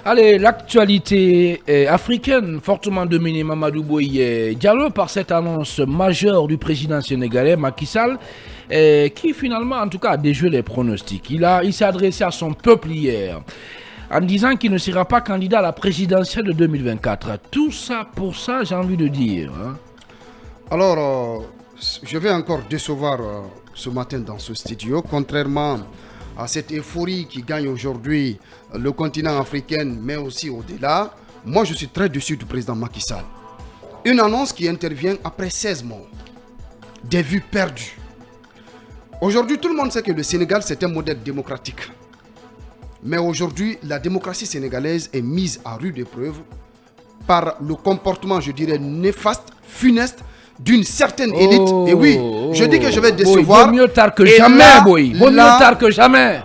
Allez, l'actualité africaine, fortement dominée Mamadou Boye Diallo par cette annonce majeure du président sénégalais Macky Sall, qui finalement, en tout cas, a déjoué les pronostics. Il s'est adressé à son peuple hier en disant qu'il ne sera pas candidat à la présidentielle de 2024. Tout ça pour ça, j'ai envie de dire. Hein. Alors, je vais encore décevoir ce matin dans ce studio, contrairement à cette euphorie qui gagne aujourd'hui le continent africain, mais aussi au-delà. Moi, je suis très déçu du président Macky Sall. Une annonce qui intervient après 16 mois, des vues perdues. Aujourd'hui, tout le monde sait que le Sénégal, c'est un modèle démocratique. Mais aujourd'hui, la démocratie sénégalaise est mise à rude épreuve par le comportement, je dirais, néfaste, funeste, d'une certaine élite. Et oui, je dis que je vais décevoir. Vaut mieux tard que jamais, Boy. Vaut mieux tard que jamais.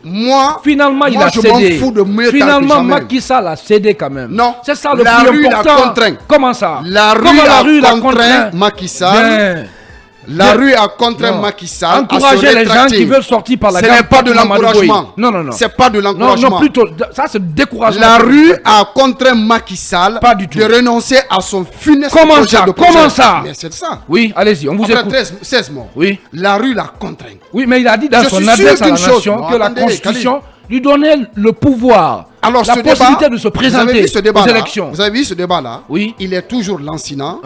Moi, finalement, il a cédé. Je m'en fous de mieux finalement, tard que jamais. Macky Sall a cédé quand même. Non, c'est ça le la plus rue important. l'a contraint. Comment ça? La rue l'a contraint Macky Sall. La rue a contraint Macky Sall. Encourager les gens qui veulent sortir par la gamme. Ce n'est pas de l'encouragement. Non, non, non. C'est pas de l'encouragement. Non, plutôt, ça c'est découragement. La rue a contraint Macky Sall de renoncer à son funeste projet de projet. Comment ça? Mais c'est ça. Oui, allez-y, on vous écoute. 16 mois. Oui. La rue l'a contraint. Oui, mais il a dit dans son adresse à la nation que la Constitution lui donnait le pouvoir. Alors, la possibilité de se présenter aux élections. Vous avez vu ce débat-là? Oui. Il est toujours lancinant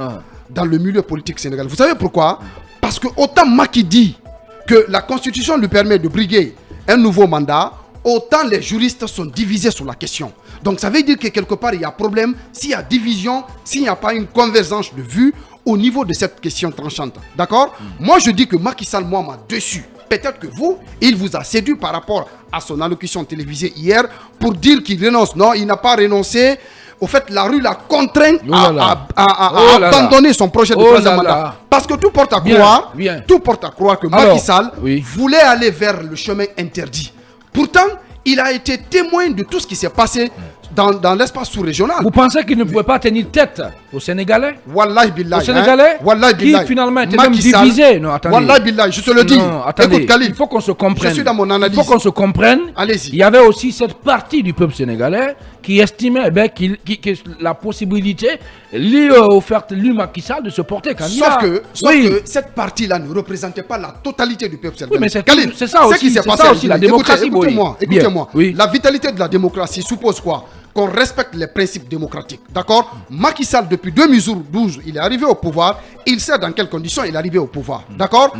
dans le milieu politique sénégalais. Vous savez pourquoi? Parce que autant Macky dit que la Constitution lui permet de briguer un nouveau mandat, autant les juristes sont divisés sur la question. Donc ça veut dire que quelque part il y a problème, s'il y a division, s'il n'y a pas une convergence de vues au niveau de cette question tranchante. D'accord? Moi je dis que Macky Sall, moi, m'a déçu. Peut-être que vous, il vous a séduit par rapport à son allocution télévisée hier pour dire qu'il renonce. Non, il n'a pas renoncé. Au fait, la rue l'a contraint à abandonner son projet de troisième mandat. Parce que tout porte à croire que Macky Sall voulait aller vers le chemin interdit. Pourtant, il a été témoin de tout ce qui s'est passé dans l'espace sous-régional. Vous pensez qu'il ne pouvait pas tenir tête aux Sénégalais? Wallahi billahi. Aux Sénégalais qui finalement étaient même divisés. Non, attendez. Wallahi billahi, je te le dis. Non, attendez. Écoute, Khalid, il faut qu'on se comprenne. Je suis dans mon analyse. Il faut qu'on se comprenne. Allez-y. Il y avait aussi cette partie du peuple sénégalais qui estimait que la possibilité lui offerte lui Macky Sall de se porter candidat. Sauf que cette partie-là ne représentait pas la totalité du peuple sénégalais. Oui, mais c'est ça aussi, la démocratie. Écoutez-moi. La vitalité de la démocratie suppose quoi? Qu'on respecte les principes démocratiques. D'accord? Macky Sall, depuis 2012, il est arrivé au pouvoir. Il sait dans quelles conditions il est arrivé au pouvoir. D'accord?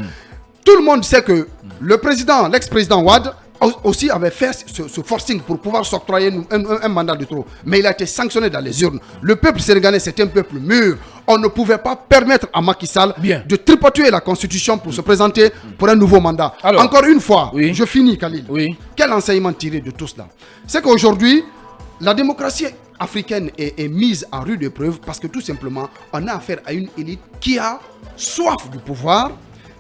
Tout le monde sait que le président, l'ex-président Wade, aussi avait fait ce forcing pour pouvoir s'octroyer un mandat de trop. Mais il a été sanctionné dans les urnes. Le peuple sénégalais, c'est un peuple mûr. On ne pouvait pas permettre à Macky Sall de tripoter la Constitution pour se présenter pour un nouveau mandat. Alors, encore une fois, je finis, Khalil. Quel enseignement tirer de tout cela? C'est qu'aujourd'hui, la démocratie africaine est mise à rude épreuve parce que tout simplement, on a affaire à une élite qui a soif du pouvoir,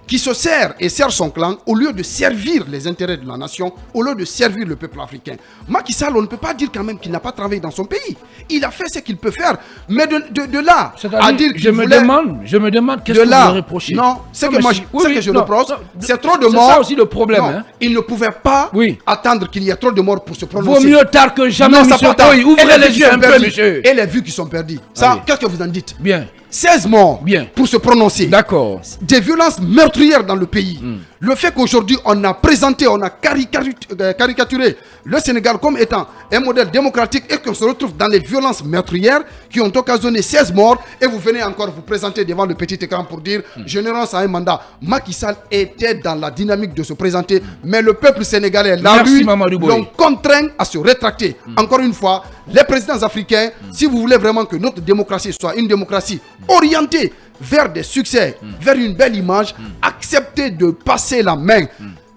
qui se sert et sert son clan au lieu de servir les intérêts de la nation, au lieu de servir le peuple africain. Macky Sall, on ne peut pas dire quand même qu'il n'a pas travaillé dans son pays. Il a fait ce qu'il peut faire. Mais de là à dire qu'il voulait... Je me demande qu'est-ce que vous reprochez. Non, ce que je reproche, c'est trop de morts. C'est ça aussi le problème. Non, il ne pouvait pas attendre qu'il y ait trop de morts pour se prononcer. Vaut mieux tard que jamais, non, monsieur. Ouvrez les yeux un peu, monsieur. Et les vues qui sont perdues. Ça, qu'est-ce que vous en dites? Bien. 16 morts pour se prononcer. D'accord. Des violences meurtrières dans le pays. Le fait qu'aujourd'hui, on a présenté, on a caricaturé le Sénégal comme étant un modèle démocratique et qu'on se retrouve dans les violences meurtrières qui ont occasionné 16 morts et vous venez encore vous présenter devant le petit écran pour dire je ne renonce à un mandat. Macky Sall était dans la dynamique de se présenter, mais le peuple sénégalais, la rue, l'ont contraint à se rétracter. Encore une fois, les présidents africains, si vous voulez vraiment que notre démocratie soit une démocratie orientée vers des succès, vers une belle image, acceptez de passer la main.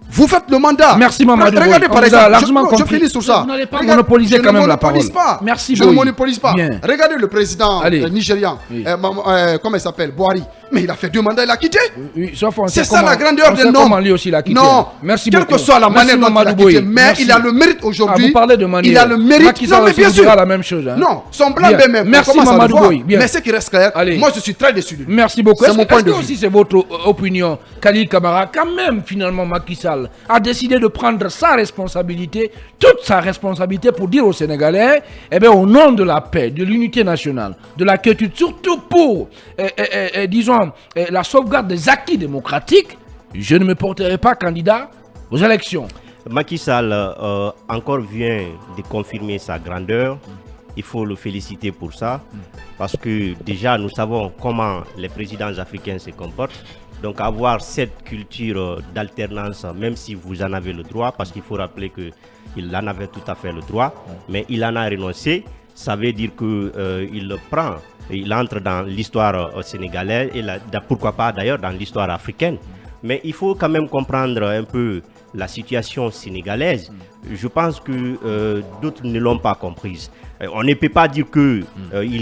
Vous faites le mandat. Merci Mamadou. Regardez par exemple, je finis sur ça. Vous n'allez pas monopoliser quand même la parole. Merci. Je ne monopolise pas. Regardez le président nigérian, comment il s'appelle, Buhari. Mais il a fait 2 mandats, il a quitté. Oui, sauf c'est ça la grandeur de l'homme. Aussi il a quitté. Non, merci quelle beaucoup. que soit la manière dont il a quitté, mais merci. il a le mérite aujourd'hui. Vous parlez de manière. Il a le mérite. Non, mais bien sûr. La même chose. Hein. Non, son blanc même. Merci Mamadou Boye. Mais ce qui reste clair, moi je suis très déçu. Merci beaucoup. C'est mon point de vue. Aussi c'est votre opinion, Khalil Camara. Quand même, finalement, Macky Sall a décidé de prendre sa responsabilité, toute sa responsabilité pour dire aux Sénégalais, eh bien, au nom de la paix, de l'unité nationale, de la quiétude, surtout pour, disons, la sauvegarde des acquis démocratiques, je ne me porterai pas candidat aux élections. Macky Sall encore vient de confirmer sa grandeur. Il faut le féliciter pour ça. Parce que déjà, nous savons comment les présidents africains se comportent. Donc avoir cette culture d'alternance, même si vous en avez le droit, parce qu'il faut rappeler qu'il en avait tout à fait le droit, mais il en a renoncé. Ça veut dire qu'il prend, il entre dans l'histoire sénégalaise et pourquoi pas d'ailleurs dans l'histoire africaine. Mais il faut quand même comprendre un peu la situation sénégalaise. Je pense que d'autres ne l'ont pas comprise. On ne peut pas dire qu'il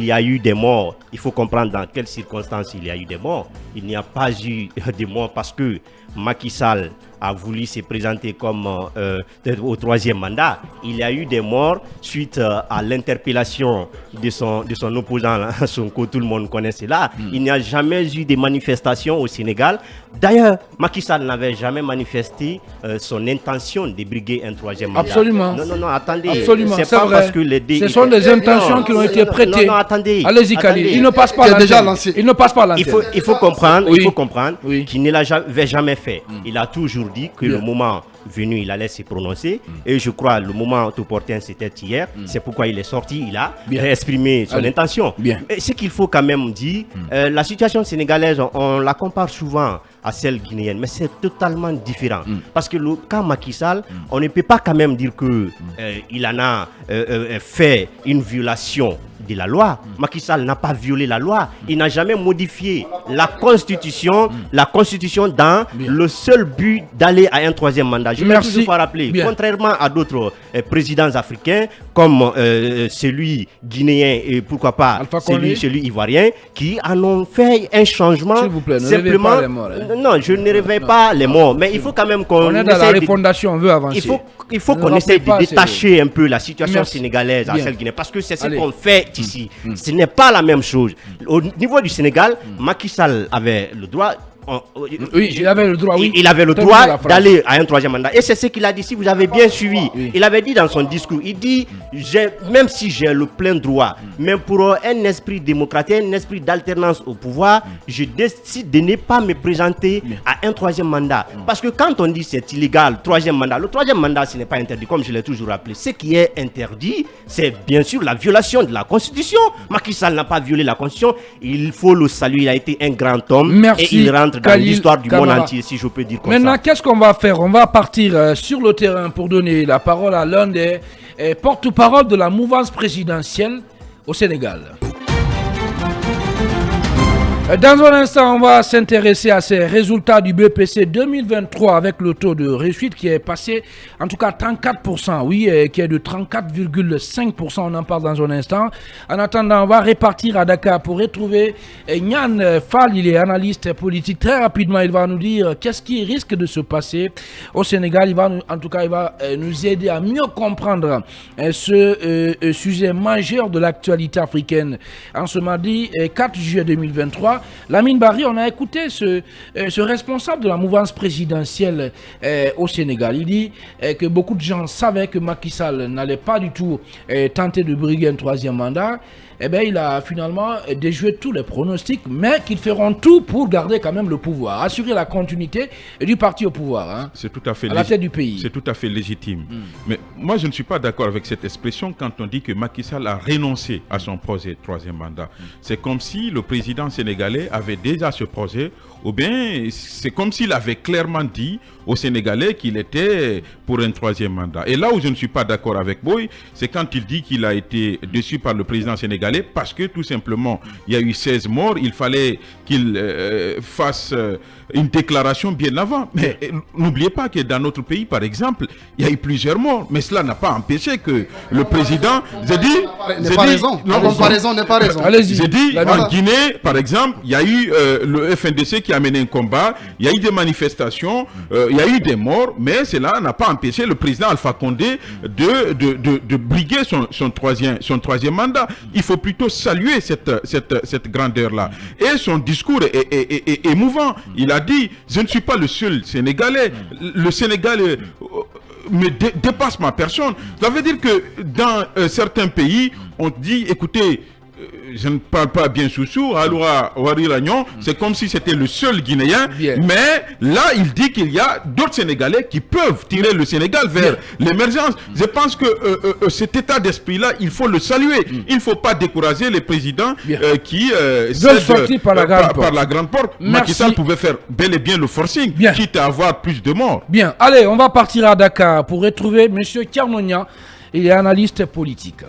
y a eu des morts. Il faut comprendre dans quelles circonstances il y a eu des morts. Il n'y a pas eu de morts parce que Macky Sall a voulu se présenter comme au 3e mandat. Il y a eu des morts suite à l'interpellation de son opposant, là, Sonko, tout le monde connaît cela. Il n'y a jamais eu de manifestations au Sénégal. D'ailleurs, Macky Sall n'avait jamais manifesté son intention de briguer un 3e mandat. Absolument. Non, attendez. Absolument, c'est pas vrai. Parce que ce sont des intentions qui ont été prêtées. Non, attendez. Allez-y, Khalil. Il ne passe pas l'antenne. Il ne passe pas l'antenne. Il faut comprendre, qu'il ne l'avait jamais fait. Il a toujours dit que le moment venu, il allait se prononcer. Et je crois le moment opportun, c'était hier. C'est pourquoi il est sorti, il a exprimé son intention. Et ce qu'il faut quand même dire, la situation sénégalaise, on la compare souvent à celle guinéenne, mais c'est totalement différent. Parce que le cas Macky Sall, on ne peut pas quand même dire qu'il en a fait une violation de la loi. Macky Sall n'a pas violé la loi. Il n'a jamais modifié la Constitution dans le seul but d'aller à un 3e mandat. Je vais toujours pas rappeler. Contrairement à d'autres présidents africains, comme celui guinéen et pourquoi pas celui ivoirien, qui en ont fait un changement. S'il vous plaît, ne simplement. Pas les morts, hein. Non, je ne réveille pas les morts, mais il faut quand même qu'on est dans la refondation, on veut avancer. Il faut qu'on essaie de détacher un peu la situation sénégalaise à celle guinéenne, parce que c'est ce qu'on fait ici. Ce n'est pas la même chose. Au niveau du Sénégal, Macky Sall avait le droit. Il avait le droit, il avait le droit d'aller à un 3e mandat. Et c'est ce qu'il a dit, si vous avez bien suivi. Il avait dit dans son discours, il dit, même si j'ai le plein droit, mais pour un esprit démocratique, un esprit d'alternance au pouvoir, je décide de ne pas me présenter à un 3e mandat. Parce que quand on dit c'est illégal, 3e mandat, le 3e mandat, ce n'est pas interdit, comme je l'ai toujours rappelé. Ce qui est interdit, c'est bien sûr la violation de la Constitution. Macky Sall n'a pas violé la Constitution. Il faut le saluer, il a été un grand homme. Merci. Et il rentre dans l'histoire du monde entier, si je peux dire comme ça. Maintenant, qu'est-ce qu'on va faire? On va partir sur le terrain pour donner la parole à l'un des porte-parole de la mouvance présidentielle au Sénégal. Dans un instant, on va s'intéresser à ces résultats du BPC 2023 avec le taux de réussite qui est passé, en tout cas 34%, oui, qui est de 34,5%. On en parle dans un instant. En attendant, on va répartir à Dakar pour retrouver Nyan Fall, il est analyste politique. Très rapidement, il va nous dire qu'est-ce qui risque de se passer au Sénégal. Il va nous aider à mieux comprendre ce sujet majeur de l'actualité africaine. En ce mardi 4 juillet 2023, Lamine Barry, on a écouté ce responsable de la mouvance présidentielle au Sénégal. Il dit que beaucoup de gens savaient que Macky Sall n'allait pas du tout tenter de briguer un 3e mandat. Eh bien, il a finalement déjoué tous les pronostics, mais qu'ils feront tout pour garder quand même le pouvoir, assurer la continuité du parti au pouvoir. Hein, c'est tout à fait à la tête du pays. C'est tout à fait légitime. Mais moi, je ne suis pas d'accord avec cette expression quand on dit que Macky Sall a renoncé à son projet de 3e mandat. C'est comme si le président sénégalais avait déjà ce projet, ou bien c'est comme s'il avait clairement dit aux Sénégalais qu'il était pour un 3e mandat. Et là où je ne suis pas d'accord avec Boye, c'est quand il dit qu'il a été déçu par le président sénégalais parce que tout simplement, il y a eu 16 morts, il fallait qu'il fasse une déclaration bien avant. Mais n'oubliez pas que dans notre pays, par exemple, il y a eu plusieurs morts, mais cela n'a pas empêché que le président... La comparaison n'est pas raison. J'ai dit, en Guinée, par exemple, exemple, il y a eu le FNDC qui a mené un combat, il y a eu des manifestations, il y a eu des morts, mais cela n'a pas empêché le président Alpha Condé de briguer son troisième mandat. Il faut plutôt saluer cette grandeur-là. Et son discours est émouvant. Il a dit, je ne suis pas le seul Sénégalais. Le Sénégal dépasse ma personne. Ça veut dire que dans certains pays, on dit, écoutez, je ne parle pas bien Soussou, Aloua Wariragnon, c'est comme si c'était le seul Guinéen, mais là il dit qu'il y a d'autres Sénégalais qui peuvent tirer le Sénégal vers l'émergence. Je pense que cet état d'esprit-là, il faut le saluer. Il ne faut pas décourager les présidents qui sortir par la grande porte. Macky Sall pouvait faire bel et bien le forcing, quitte à avoir plus de morts. Bien, allez, on va partir à Dakar pour retrouver M. Tiernonia, il est analyste politique.